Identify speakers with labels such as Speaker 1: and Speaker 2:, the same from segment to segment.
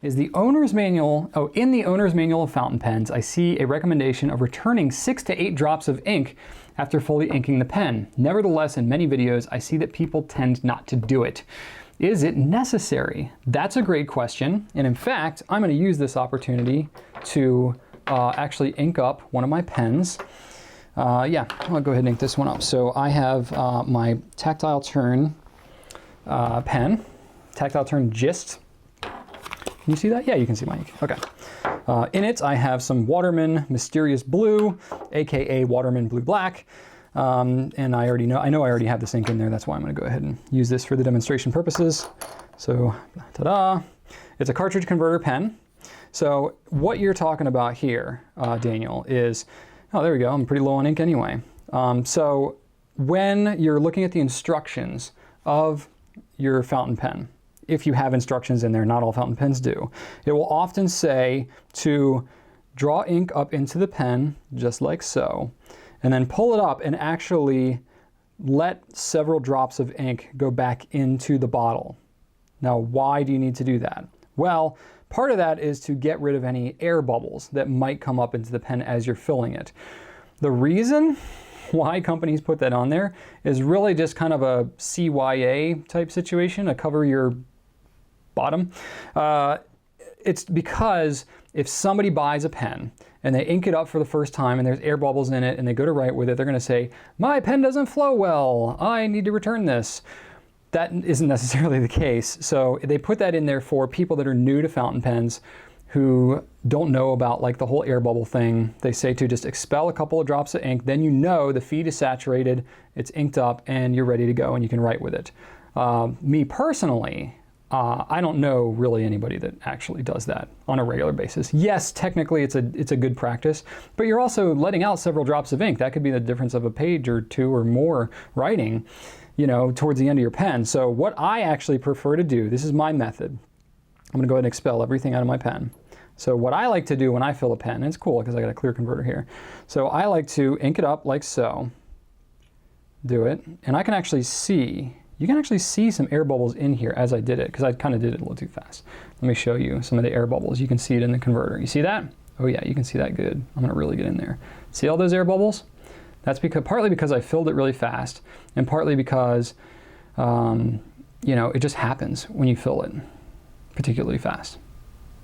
Speaker 1: is the owner's manual. Oh, in the owner's manual of fountain pens, I see a recommendation of returning 6 to 8 drops of ink after fully inking the pen. Nevertheless, in many videos, I see that people tend not to do it. Is it necessary? That's a great question. And in fact, I'm going to use this opportunity to actually ink up one of my pens. Yeah, I'll go ahead and ink this one up. So I have my tactile turn pen, tactile turn Gist. Can you see that? Yeah, you can see my ink. Okay. In it, I have some Waterman Mysterious Blue, aka Waterman Blue Black. And I know I already have this ink in there. That's why I'm going to go ahead and use this for the demonstration purposes. So, ta-da! It's a cartridge converter pen. So what you're talking about here, Daniel, is, oh, there we go. I'm pretty low on ink anyway. So when you're looking at the instructions of your fountain pen, if you have instructions in there, not all fountain pens do, it will often say to draw ink up into the pen, just like so, and then pull it up and actually let several drops of ink go back into the bottle. Now, why do you need to do that? Well, part of that is to get rid of any air bubbles that might come up into the pen as you're filling it. The reason why companies put that on there is really just kind of a CYA type situation, a cover your bottom. It's because if somebody buys a pen and they ink it up for the first time and there's air bubbles in it and they go to write with it, they're going to say, my pen doesn't flow well, I need to return this. That isn't necessarily the case. So they put that in there for people that are new to fountain pens who don't know about like the whole air bubble thing. They say to just expel a couple of drops of ink, then you know the feed is saturated, it's inked up, and you're ready to go and you can write with it. Me personally, I don't know really anybody that actually does that on a regular basis. Yes, technically it's a good practice, but you're also letting out several drops of ink. That could be the difference of a page or two or more writing, you know, towards the end of your pen. So what I actually prefer to do, this is my method. I'm going to go ahead and expel everything out of my pen. So what I like to do when I fill a pen, and it's cool because I got a clear converter here. So I like to ink it up like so, do it, and I can actually see, you can actually see some air bubbles in here as I did it, because I kind of did it a little too fast. Let me show you some of the air bubbles. You can see it in the converter. You see that? Oh yeah, you can see that good. I'm gonna really get in there. See all those air bubbles? That's because, partly because I filled it really fast, and partly because, you know, it just happens when you fill it particularly fast.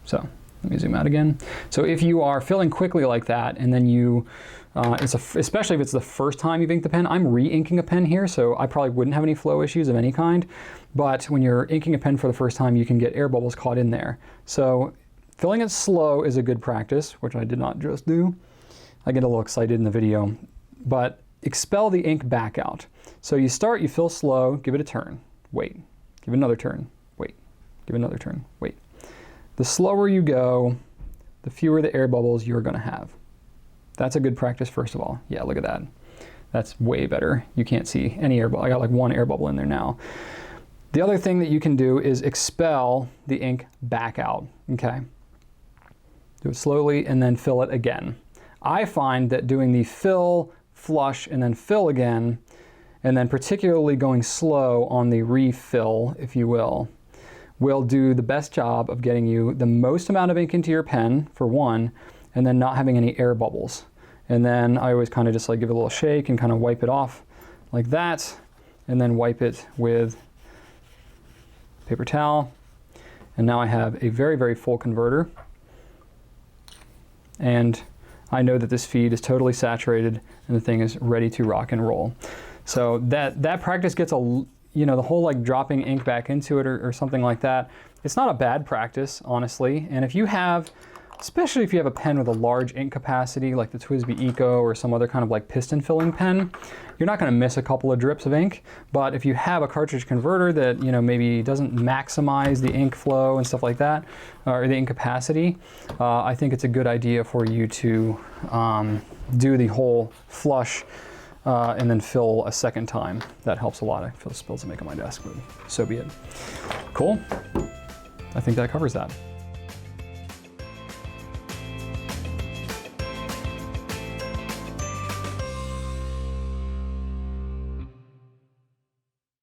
Speaker 1: So let me zoom out again. So if you are filling quickly like that, and then you, especially if it's the first time you've inked the pen, I'm re-inking a pen here, so I probably wouldn't have any flow issues of any kind. But when you're inking a pen for the first time, you can get air bubbles caught in there. So filling it slow is a good practice, which I did not just do. I get a little excited in the video. But expel the ink back out. So you start, you fill slow, give it a turn, wait, give it another turn, wait, give it another turn, wait. The slower you go, the fewer the air bubbles you're going to have. That's a good practice, first of all. Yeah, look at that. That's way better. You can't see any air bubble. I got like one air bubble in there now. The other thing that you can do is expel the ink back out, okay? Do it slowly and then fill it again. I find that doing the fill, flush, and then fill again, and then particularly going slow on the refill, if you will do the best job of getting you the most amount of ink into your pen, for one, and then not having any air bubbles. And then I always kind of just like give it a little shake and kind of wipe it off like that, and then wipe it with paper towel. And now I have a very, very full converter. And I know that this feed is totally saturated and the thing is ready to rock and roll. So that practice gets the whole like dropping ink back into it or something like that. It's not a bad practice, honestly. And if you have, especially if you have a pen with a large ink capacity like the TWSBI Eco or some other kind of like piston filling pen, you're not going to miss a couple of drips of ink. But if you have a cartridge converter that, you know, maybe doesn't maximize the ink flow and stuff like that, or the ink capacity, I think it's a good idea for you to do the whole flush and then fill a second time. That helps a lot. I feel spills to make on my desk, but so be it. Cool. I think that covers that.